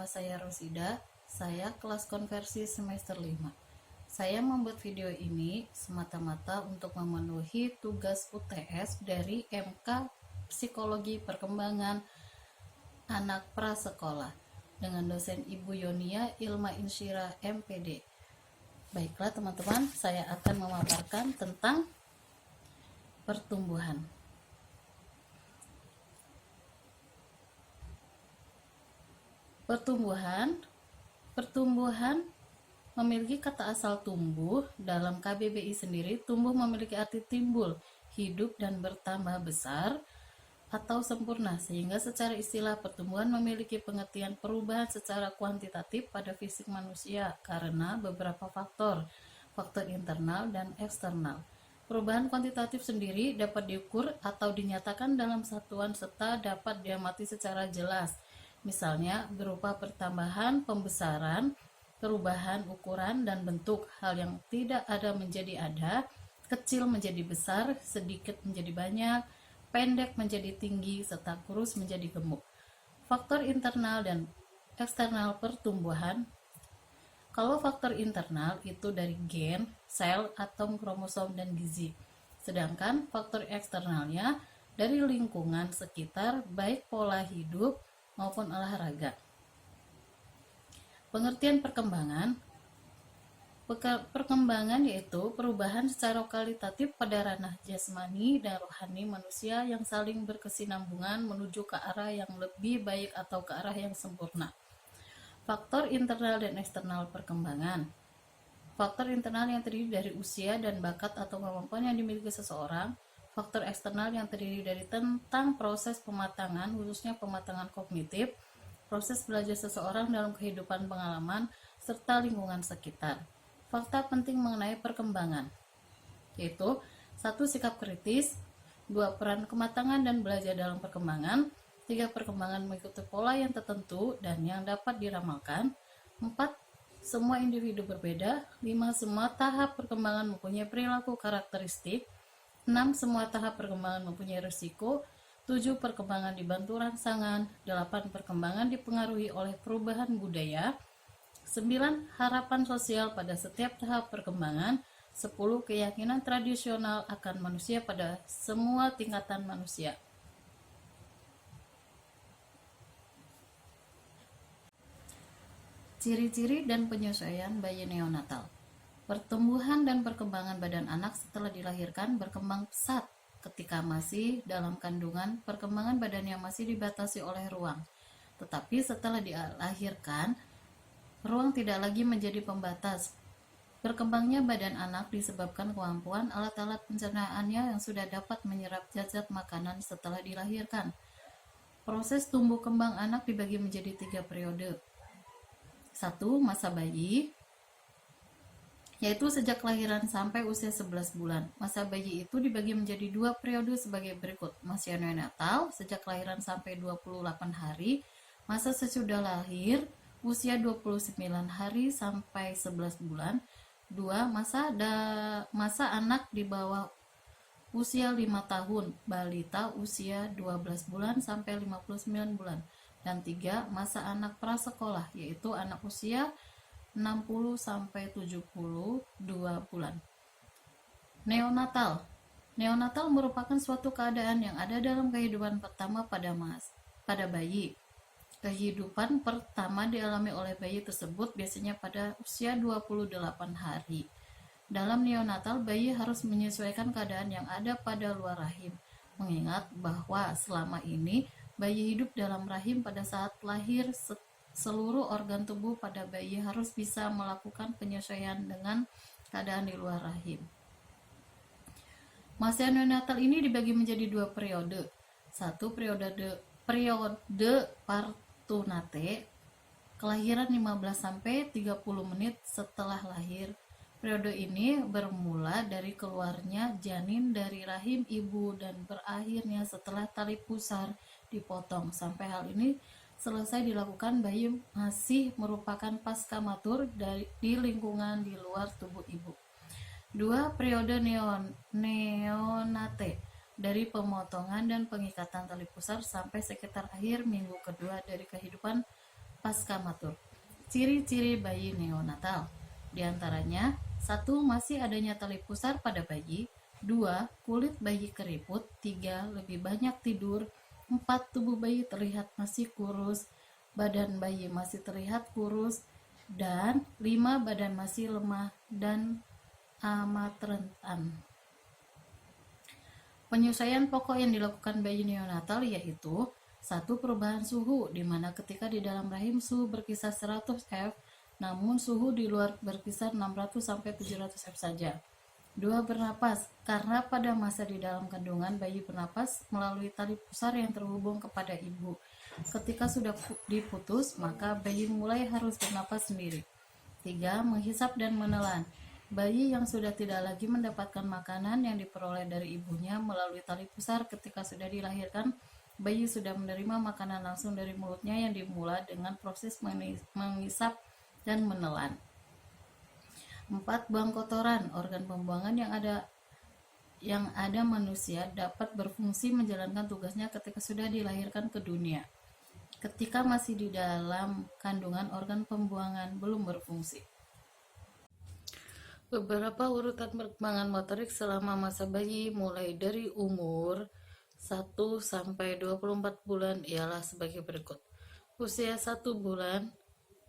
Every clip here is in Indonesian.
saya Rosida, saya kelas konversi semester 5. Saya membuat video ini semata-mata untuk memenuhi tugas UTS dari MK Psikologi Perkembangan Anak Prasekolah dengan dosen Ibu Yonia Ilma Insyira MPD. Baiklah teman-teman, saya akan memaparkan tentang pertumbuhan. Pertumbuhan memiliki kata asal tumbuh. Dalam KBBI sendiri, tumbuh memiliki arti timbul, hidup dan bertambah besar atau sempurna, sehingga secara istilah pertumbuhan memiliki pengertian perubahan secara kuantitatif pada fisik manusia karena beberapa faktor internal dan eksternal. Perubahan kuantitatif sendiri dapat diukur atau dinyatakan dalam satuan serta dapat diamati secara jelas, misalnya berupa pertambahan, pembesaran, perubahan ukuran dan bentuk. Hal yang tidak ada menjadi ada, kecil menjadi besar, sedikit menjadi banyak, pendek menjadi tinggi, serta kurus menjadi gemuk. Faktor internal dan eksternal pertumbuhan. Kalau faktor internal itu dari gen, sel, atom, kromosom, dan gizi. Sedangkan faktor eksternalnya dari lingkungan sekitar, baik pola hidup maupun olahraga. Pengertian perkembangan yaitu perubahan secara kualitatif pada ranah jasmani dan rohani manusia yang saling berkesinambungan menuju ke arah yang lebih baik atau ke arah yang sempurna. Faktor internal dan eksternal perkembangan. Faktor internal yang terdiri dari usia dan bakat atau kemampuan yang dimiliki seseorang. Faktor eksternal yang terdiri dari tentang proses pematangan, khususnya pematangan kognitif, proses belajar seseorang dalam kehidupan pengalaman, serta lingkungan sekitar. Fakta penting mengenai perkembangan, yaitu 1. Sikap kritis, 2. Peran kematangan dan belajar dalam perkembangan, 3. Perkembangan mengikuti pola yang tertentu dan yang dapat diramalkan, 4. Semua individu berbeda, 5. Semua tahap perkembangan mempunyai perilaku karakteristik, 6. Semua tahap perkembangan mempunyai risiko, 7. Perkembangan dibantu rangsangan, 8. Perkembangan dipengaruhi oleh perubahan budaya, 9. Harapan sosial pada setiap tahap perkembangan, 10. Keyakinan tradisional akan manusia pada semua tingkatan manusia. Ciri-ciri dan penyesuaian bayi neonatal. Pertumbuhan dan perkembangan badan anak setelah dilahirkan berkembang pesat. Ketika masih dalam kandungan, perkembangan badannya masih dibatasi oleh ruang. Tetapi setelah dilahirkan, ruang tidak lagi menjadi pembatas. Berkembangnya badan anak disebabkan kemampuan alat-alat pencernaannya yang sudah dapat menyerap zat-zat makanan setelah dilahirkan. Proses tumbuh kembang anak dibagi menjadi 3 periode. 1. Masa bayi, yaitu sejak kelahiran sampai usia 11 bulan. Masa bayi itu dibagi menjadi 2 periode sebagai berikut. Masa neonatal, sejak kelahiran sampai 28 hari. Masa sesudah lahir, usia 29 hari sampai 11 bulan. 2. Masa anak di bawah usia 5 tahun, balita usia 12 bulan sampai 59 bulan. Dan 3. Masa anak prasekolah, yaitu anak usia 60 sampai 72 bulan. Neonatal. Neonatal merupakan suatu keadaan yang ada dalam kehidupan pertama pada bayi. Kehidupan pertama dialami oleh bayi tersebut biasanya pada usia 28 hari. Dalam neonatal, bayi harus menyesuaikan keadaan yang ada pada luar rahim, mengingat bahwa selama ini bayi hidup dalam rahim. Pada saat lahir, seluruh organ tubuh pada bayi harus bisa melakukan penyesuaian dengan keadaan di luar rahim. Masa neonatal ini dibagi menjadi 2 periode. 1. Periode partunate, kelahiran 15 sampai 30 menit setelah lahir. Periode ini bermula dari keluarnya janin dari rahim ibu dan berakhirnya setelah tali pusar dipotong. Sampai hal ini selesai dilakukan, bayi masih merupakan pasca matur di lingkungan di luar tubuh ibu. 2. Periode neonate, dari pemotongan dan pengikatan tali pusar sampai sekitar akhir minggu kedua dari kehidupan pasca matur. Ciri-ciri bayi neonatal. Di antaranya, 1. Masih adanya tali pusar pada bayi. 2. Kulit bayi keriput. 3. Lebih banyak tidur. 4. Tubuh bayi terlihat masih kurus. Badan bayi masih terlihat kurus. Dan 5. Badan masih lemah dan amat rentan. Penyesuaian pokok yang dilakukan bayi neonatal yaitu 1. Perubahan suhu, di mana ketika di dalam rahim suhu berkisar 100 F, namun suhu di luar berkisar 600-700 F saja. 2. Bernapas, karena pada masa di dalam kandungan bayi bernapas melalui tali pusar yang terhubung kepada ibu. Ketika sudah diputus, maka bayi mulai harus bernapas sendiri. 3. Menghisap dan menelan. Bayi yang sudah tidak lagi mendapatkan makanan yang diperoleh dari ibunya melalui tali pusar ketika sudah dilahirkan, bayi sudah menerima makanan langsung dari mulutnya yang dimulai dengan proses mengisap dan menelan. 4. Buang kotoran. Organ pembuangan yang ada manusia dapat berfungsi menjalankan tugasnya ketika sudah dilahirkan ke dunia. Ketika masih di dalam kandungan, organ pembuangan belum berfungsi. Beberapa urutan perkembangan motorik selama masa bayi mulai dari umur 1 sampai 24 bulan ialah sebagai berikut. Usia 1 bulan,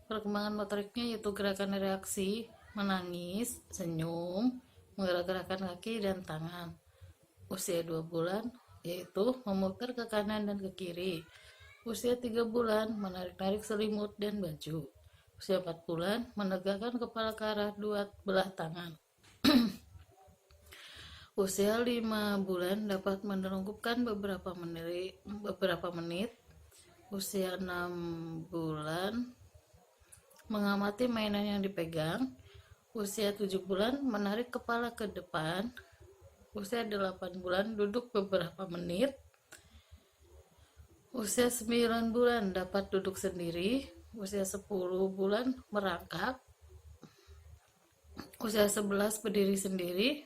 perkembangan motoriknya yaitu gerakan reaksi, menangis, senyum, menggerak-gerakkan kaki dan tangan. Usia 2 bulan, yaitu memutar ke kanan dan ke kiri. Usia 3 bulan, menarik-narik selimut dan baju. Usia 4 bulan, menegakkan kepala ke arah dua belah tangan. Usia 5 bulan dapat menerungkupkan beberapa menit. Usia 6 bulan mengamati mainan yang dipegang. Usia 7 bulan menarik kepala ke depan. Usia 8 bulan duduk beberapa menit. Usia 9 bulan dapat duduk sendiri. Usia 10 bulan merangkak. Usia 11 berdiri sendiri.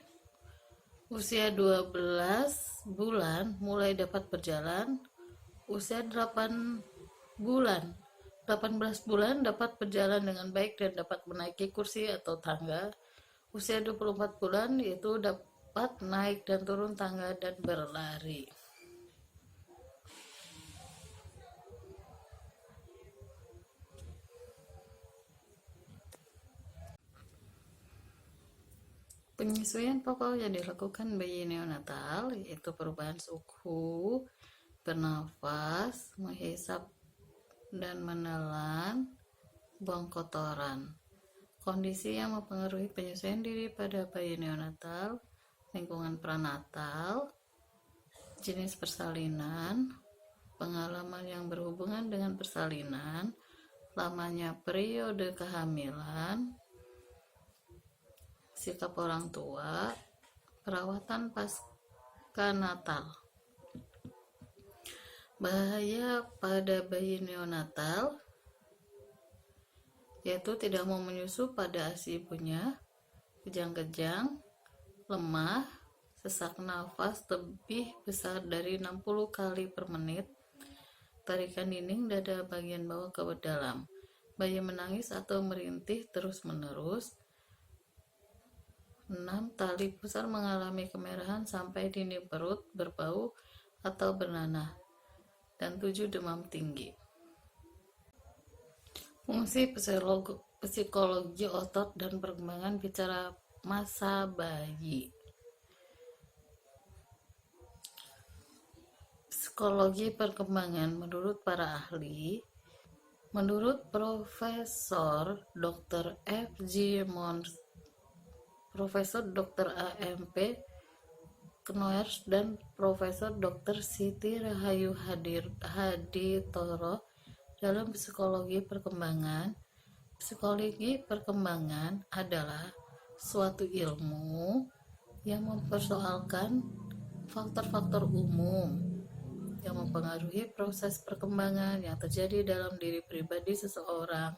Usia 12 bulan mulai dapat berjalan. Usia 18 bulan dapat berjalan dengan baik dan dapat menaiki kursi atau tangga. Usia 24 bulan yaitu dapat naik dan turun tangga dan berlari. Penyesuaian pokok yang dilakukan bayi neonatal yaitu perubahan suhu, bernafas, menghisap dan menelan, buang kotoran. Kondisi yang mempengaruhi penyesuaian diri pada bayi neonatal: lingkungan prenatal, jenis persalinan, pengalaman yang berhubungan dengan persalinan, lamanya periode kehamilan, sikap orang tua, perawatan pasca natal. Bahaya pada bayi neonatal yaitu tidak mau menyusu pada ASI ibunya, kejang-kejang, lemah, sesak nafas lebih besar dari 60 kali per menit, tarikan dinding dada bagian bawah ke dalam, bayi menangis atau merintih terus-menerus. 6. Tali pusar mengalami kemerahan sampai dinding perut, berbau atau bernanah. Dan 7. Demam tinggi. Fungsi psikologi otot dan perkembangan bicara masa bayi. Psikologi perkembangan menurut para ahli, menurut Profesor Dr. F.G. Mons, Profesor Dr. A.M.P. Knoers dan Profesor Dr. Siti Rahayu Haditoro, dalam psikologi perkembangan adalah suatu ilmu yang mempersoalkan faktor-faktor umum yang mempengaruhi proses perkembangan yang terjadi dalam diri pribadi seseorang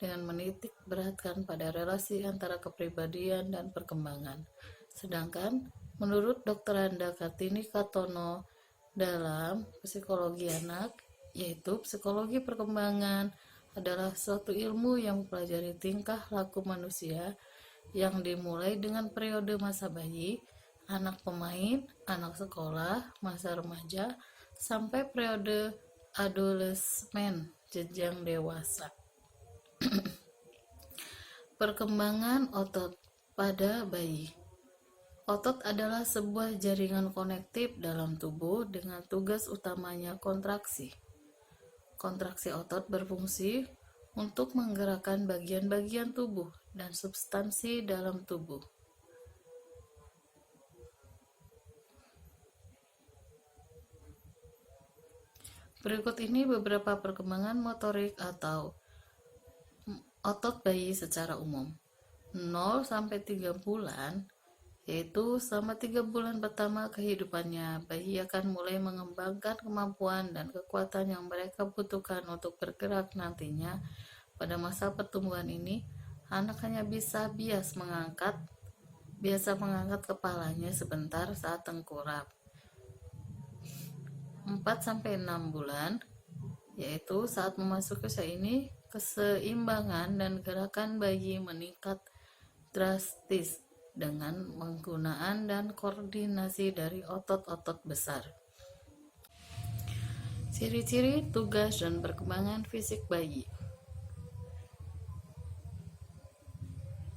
dengan menitik beratkan pada relasi antara kepribadian dan perkembangan. Sedangkan menurut Dr. Anda Kartini Katono dalam psikologi anak, yaitu psikologi perkembangan adalah suatu ilmu yang mempelajari tingkah laku manusia yang dimulai dengan periode masa bayi, anak pemain, anak sekolah, masa remaja, sampai periode adolesmen, jenjang dewasa. Perkembangan otot pada bayi. Otot adalah sebuah jaringan konektif dalam tubuh dengan tugas utamanya kontraksi. Kontraksi otot berfungsi untuk menggerakkan bagian-bagian tubuh dan substansi dalam tubuh. Berikut ini beberapa perkembangan motorik atau otot bayi secara umum. 0-3 bulan, yaitu selama 3 bulan pertama kehidupannya, bayi akan mulai mengembangkan kemampuan dan kekuatan yang mereka butuhkan untuk bergerak nantinya. Pada masa pertumbuhan ini, anak hanya biasa mengangkat kepalanya sebentar saat tengkurap. 4-6 bulan, yaitu saat memasuki usia ini, keseimbangan dan gerakan bayi meningkat drastis dengan penggunaan dan koordinasi dari otot-otot besar. Ciri-ciri, tugas, dan perkembangan fisik bayi.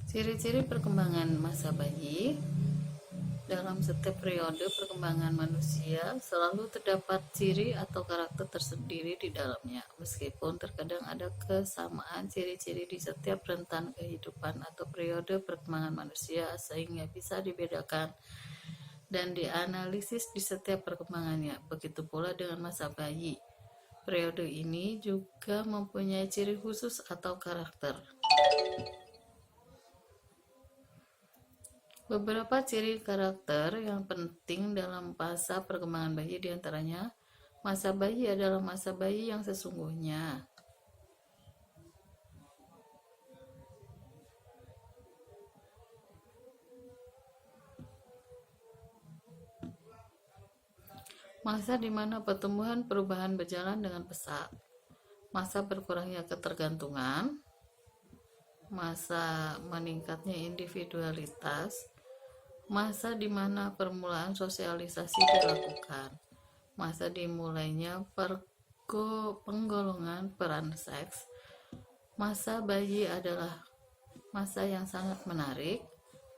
Ciri-ciri perkembangan masa bayi. Dalam setiap periode perkembangan manusia selalu terdapat ciri atau karakter tersendiri di dalamnya, meskipun terkadang ada kesamaan ciri-ciri di setiap rentan kehidupan atau periode perkembangan manusia, sehingga bisa dibedakan dan dianalisis di setiap perkembangannya. Begitu pula dengan masa bayi. Periode ini juga mempunyai ciri khusus atau karakter. Beberapa ciri karakter yang penting dalam masa perkembangan bayi diantaranya, masa bayi adalah masa bayi yang sesungguhnya. Masa di mana pertumbuhan perubahan berjalan dengan pesat. Masa berkurangnya ketergantungan. Masa meningkatnya individualitas. Masa di mana permulaan sosialisasi dilakukan. Masa dimulainya penggolongan peran seks. Masa bayi adalah masa yang sangat menarik.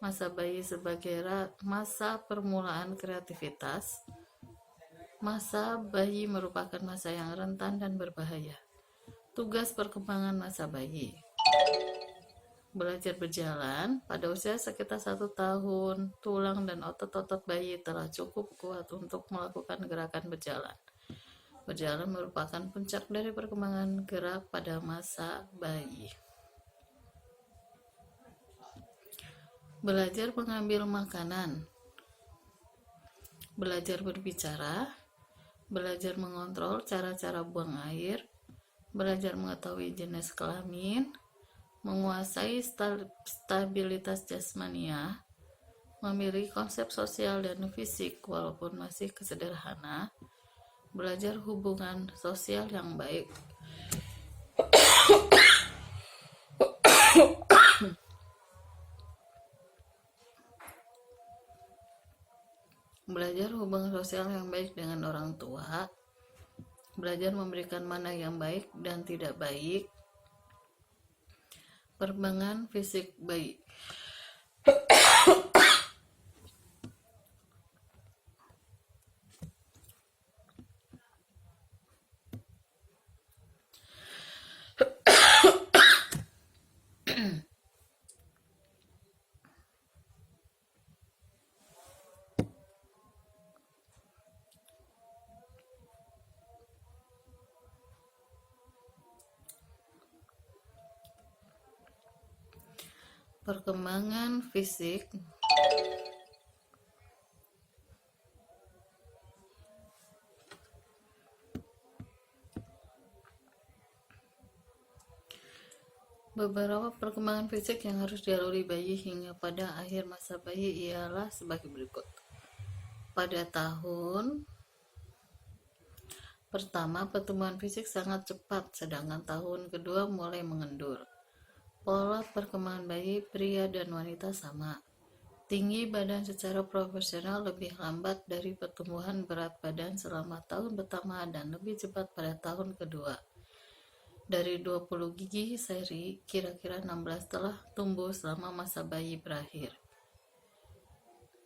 Masa bayi sebagai masa permulaan kreativitas. Masa bayi merupakan masa yang rentan dan berbahaya. Tugas perkembangan masa bayi. Belajar berjalan. Pada usia sekitar 1 tahun, tulang dan otot-otot bayi telah cukup kuat untuk melakukan gerakan berjalan. Berjalan merupakan puncak dari perkembangan gerak pada masa bayi. Belajar mengambil makanan. Belajar berbicara. Belajar mengontrol cara-cara buang air. Belajar mengetahui jenis kelamin. Menguasai stabilitas jasmania, memiliki konsep sosial dan fisik walaupun masih sederhana, belajar hubungan sosial yang baik. Belajar hubungan sosial yang baik dengan orang tua, belajar memberikan mana yang baik dan tidak baik. Perkembangan fisik bayi. Perkembangan fisik. Beberapa perkembangan fisik yang harus dilalui bayi hingga pada akhir masa bayi ialah sebagai berikut. Pada tahun Pertama, pertumbuhan fisik sangat cepat, sedangkan tahun kedua mulai mengendur. Pola perkembangan bayi pria dan wanita sama. Tinggi badan secara proporsional lebih lambat dari pertumbuhan berat badan selama tahun pertama dan lebih cepat pada tahun kedua. Dari 20 gigi seri, kira-kira 16 telah tumbuh selama masa bayi berakhir.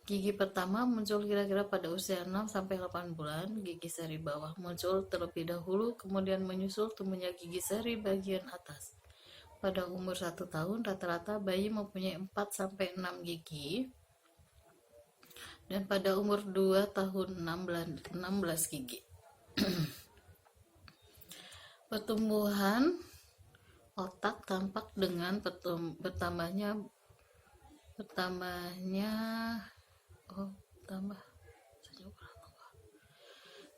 Gigi pertama muncul kira-kira pada usia 6-8 bulan, gigi seri bawah muncul terlebih dahulu, kemudian menyusul tumbuhnya gigi seri bagian atas. Pada umur 1 tahun, rata-rata bayi mempunyai 4-6 gigi, dan pada umur 2 tahun 16 gigi. Pertumbuhan otak tampak dengan bertambahnya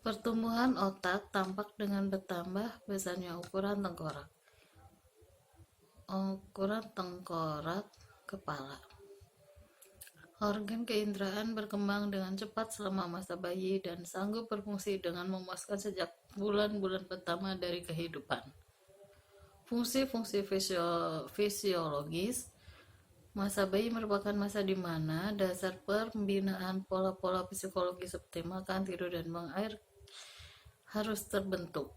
Pertumbuhan otak tampak dengan bertambah besarnya ukuran tengkorak kepala. Organ keinderaan berkembang dengan cepat selama masa bayi dan sanggup berfungsi dengan memuaskan sejak bulan-bulan pertama dari kehidupan. Fungsi-fungsi fisiologis. Masa bayi merupakan masa di mana dasar pembinaan pola-pola psikologi seperti makan, tidur, dan buang air harus terbentuk.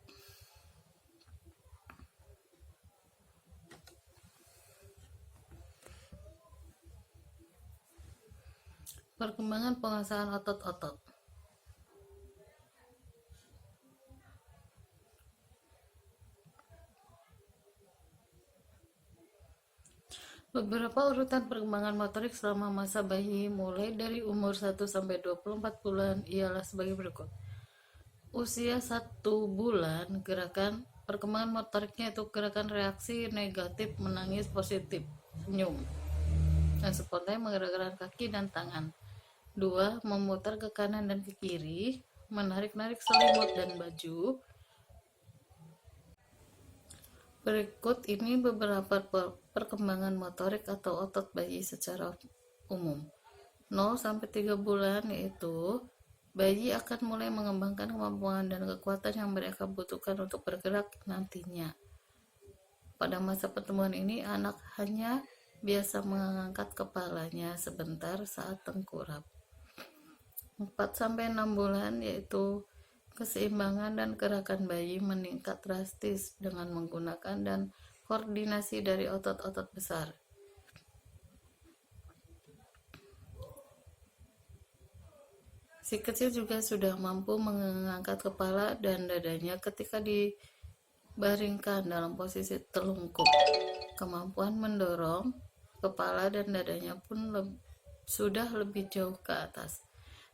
Perkembangan pengasahan otot-otot. Beberapa urutan perkembangan motorik selama masa bayi mulai dari umur 1-24 bulan ialah sebagai berikut. Usia 1 bulan, perkembangan motoriknya itu gerakan reaksi negatif, menangis, positif, senyum, dan spontan menggerakkan kaki dan tangan. 2. Memutar ke kanan dan ke kiri, menarik-narik selimut dan baju. Berikut ini beberapa perkembangan motorik atau otot bayi secara umum. 0-3 bulan, yaitu bayi akan mulai mengembangkan kemampuan dan kekuatan yang mereka butuhkan untuk bergerak nantinya. Pada masa pertumbuhan ini, anak hanya biasa mengangkat kepalanya sebentar saat tengkurap. 4-6 bulan, yaitu keseimbangan dan gerakan bayi meningkat drastis dengan menggunakan dan koordinasi dari otot-otot besar. Si kecil juga sudah mampu mengangkat kepala dan dadanya ketika dibaringkan dalam posisi telungkup. Kemampuan mendorong kepala dan dadanya pun sudah lebih jauh ke atas.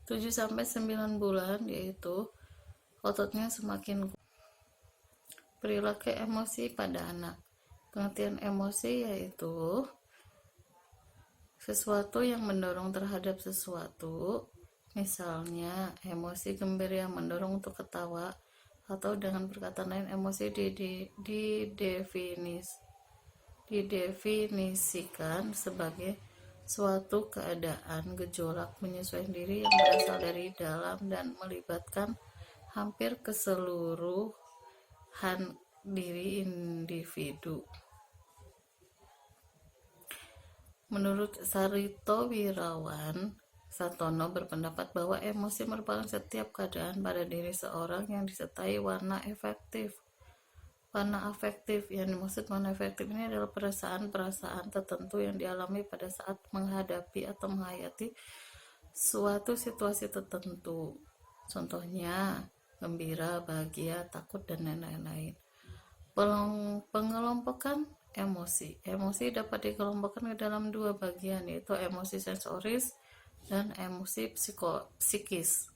7-9 bulan, yaitu ototnya semakin kuat. Perilaku emosi pada anak. Pengertian emosi yaitu sesuatu yang mendorong terhadap sesuatu, misalnya emosi gembira yang mendorong untuk ketawa, atau dengan perkataan lain emosi didefinisikan sebagai suatu keadaan gejolak menyesuaikan diri yang berasal dari dalam dan melibatkan hampir keseluruhan diri individu. Menurut Sarito Wirawan Satono berpendapat bahwa emosi merupakan setiap keadaan pada diri seorang yang disertai warna afektif. Warna afektif, yang dimaksud warna afektif ini adalah perasaan-perasaan tertentu yang dialami pada saat menghadapi atau menghayati suatu situasi tertentu. Contohnya, gembira, bahagia, takut, dan lain-lain. Pengelompokan emosi. Emosi dapat dikelompokkan ke dalam 2 bagian, yaitu emosi sensoris dan emosi psikis.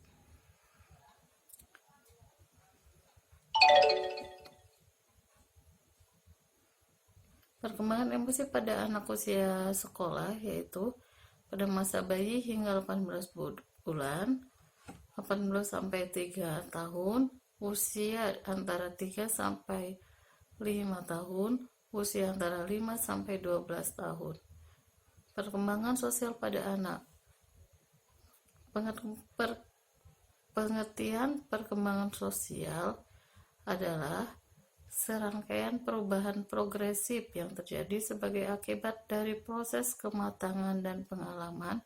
Perkembangan emosi pada anak usia sekolah, yaitu pada masa bayi hingga 18 bulan, 18-3 tahun, usia antara 3-5 tahun, usia antara 5-12 tahun. Perkembangan sosial pada anak. Pengertian perkembangan sosial adalah serangkaian perubahan progresif yang terjadi sebagai akibat dari proses kematangan dan pengalaman,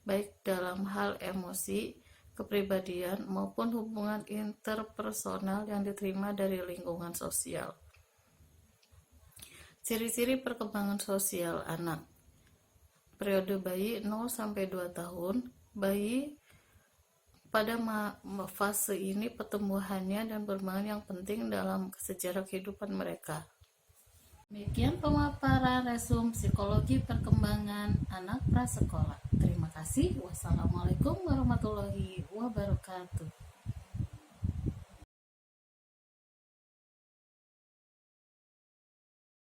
baik dalam hal emosi, kepribadian, maupun hubungan interpersonal yang diterima dari lingkungan sosial. Ciri-ciri perkembangan sosial anak. Periode bayi 0-2 tahun, bayi pada fase ini pertumbuhannya dan perkembangan yang penting dalam sejarah kehidupan mereka. Demikian pemaparan resum psikologi perkembangan anak prasekolah. Terima kasih. Wassalamualaikum warahmatullahi wabarakatuh.